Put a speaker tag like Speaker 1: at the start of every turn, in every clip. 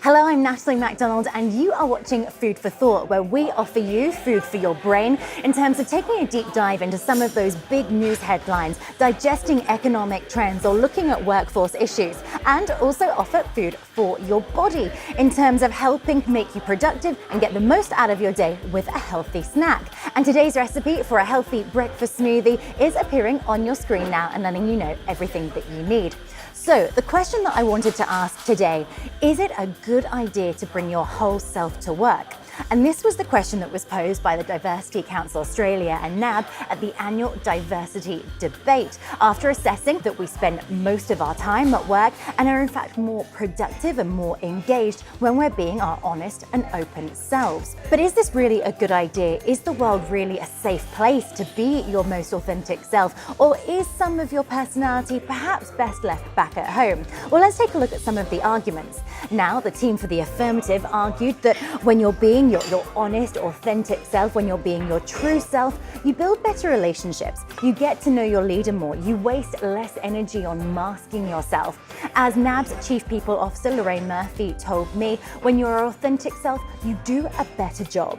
Speaker 1: Hello, I'm Natalie MacDonald and you are watching Food for Thought, where we offer you food for your brain in terms of taking a deep dive into some of those big news headlines, digesting economic trends or looking at workforce issues, and also offer food for your body in terms of helping make you productive and get the most out of your day with a healthy snack. And today's recipe for a healthy breakfast smoothie is appearing on your screen now and letting you know everything that you need. So the question that I wanted to ask today, is it a good idea to bring your whole self to work? And this was the question that was posed by the Diversity Council Australia and NAB at the annual diversity debate, after assessing that we spend most of our time at work and are in fact more productive and more engaged when we're being our honest and open selves. But is this really a good idea? Is the world really a safe place to be your most authentic self? Or is some of your personality perhaps best left back at home? Well, let's take a look at some of the arguments. Now, the team for the affirmative argued that when you're being your honest, authentic self, when you're being your true self, you build better relationships. You get to know your leader more. You waste less energy on masking yourself. As NAB's Chief People Officer, Lorraine Murphy, told me, when you're your authentic self, you do a better job.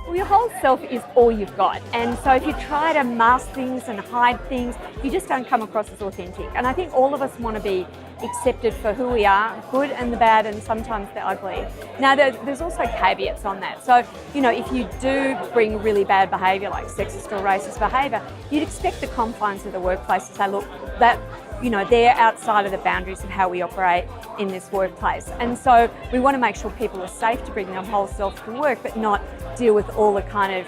Speaker 2: Well, your whole self is all you've got. And so if you try to mask things and hide things, you just don't come across as authentic. And I think all of us want to be accepted for who we are, good and the bad and sometimes the ugly. Now, there's also caveats on that. So, if you do bring really bad behaviour like sexist or racist behaviour, you'd expect the confines of the workplace to say, look, that they're outside of the boundaries of how we operate in this workplace. And so we want to make sure people are safe to bring their whole self to work, but not deal with all the kind of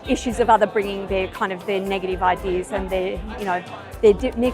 Speaker 2: issues of other bringing their negative ideas and their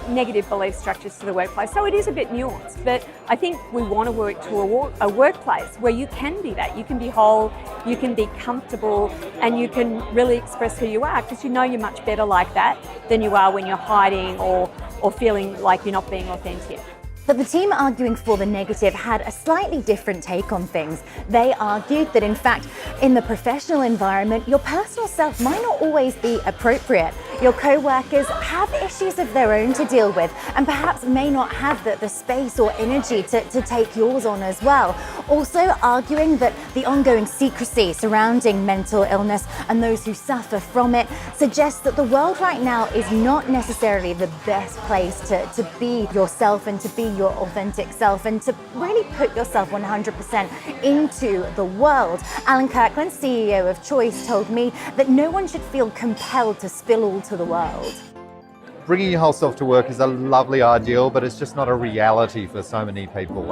Speaker 2: negative belief structures to the workplace. So it is a bit nuanced, but I think we want to work to a workplace where you can be that. You can be whole, you can be comfortable, and you can really express who you are, because you're much better like that than you are when you're hiding or feeling like you're not being authentic.
Speaker 1: But the team arguing for the negative had a slightly different take on things. They argued that, in fact, in the professional environment, your personal self might not always be appropriate. Your co-workers have issues of their own to deal with and perhaps may not have the space or energy to take yours on as well. Also arguing that the ongoing secrecy surrounding mental illness and those who suffer from it suggests that the world right now is not necessarily the best place to be yourself and to be your authentic self and to really put yourself 100% into the world. Alan Kirkland, CEO of Choice, told me that no one should feel compelled to spill all to the world.
Speaker 3: Bringing your whole self to work is a lovely ideal, but it's just not a reality for so many people.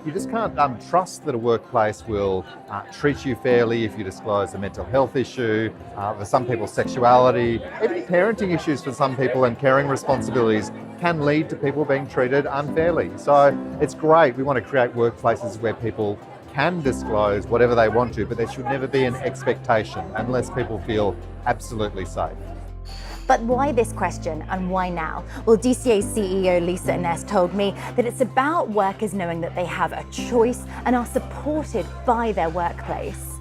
Speaker 3: You just can't trust that a workplace will treat you fairly if you disclose a mental health issue, for some people sexuality, even parenting issues for some people and caring responsibilities can lead to people being treated unfairly. So it's great. We want to create workplaces where people can disclose whatever they want to, but there should never be an expectation unless people feel absolutely safe.
Speaker 1: But why this question and why now? Well, DCA's CEO Lisa Ines told me that it's about workers knowing that they have a choice and are supported by their workplace.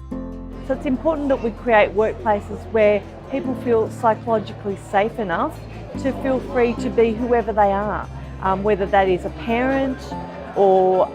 Speaker 4: So it's important that we create workplaces where people feel psychologically safe enough to feel free to be whoever they are, whether that is a parent or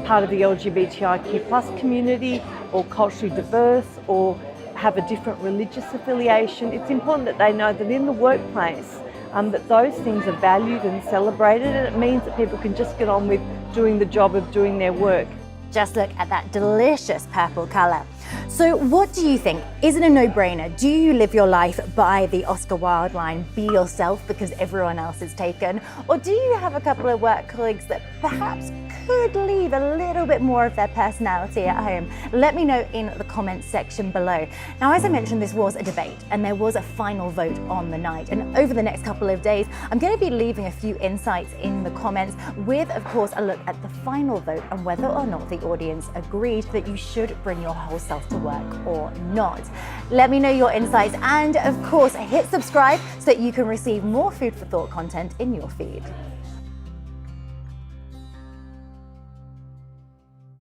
Speaker 4: part of the LGBTIQ+ community or culturally diverse or have a different religious affiliation. It's important that they know that in the workplace that those things are valued and celebrated, and it means that people can just get on with doing the job of doing their work.
Speaker 1: Just look at that delicious purple colour. So what do you think? Is it a no-brainer? Do you live your life by the Oscar Wilde line, be yourself because everyone else is taken? Or do you have a couple of work colleagues that perhaps could leave a little bit more of their personality at home? Let me know in the comments section below. Now, as I mentioned, this was a debate and there was a final vote on the night. And over the next couple of days, I'm going to be leaving a few insights in the comments with, of course, a look at the final vote and whether or not the audience agreed that you should bring your whole self to work or not. Let me know your insights and, of course, hit subscribe so that you can receive more Food for Thought content in your feed.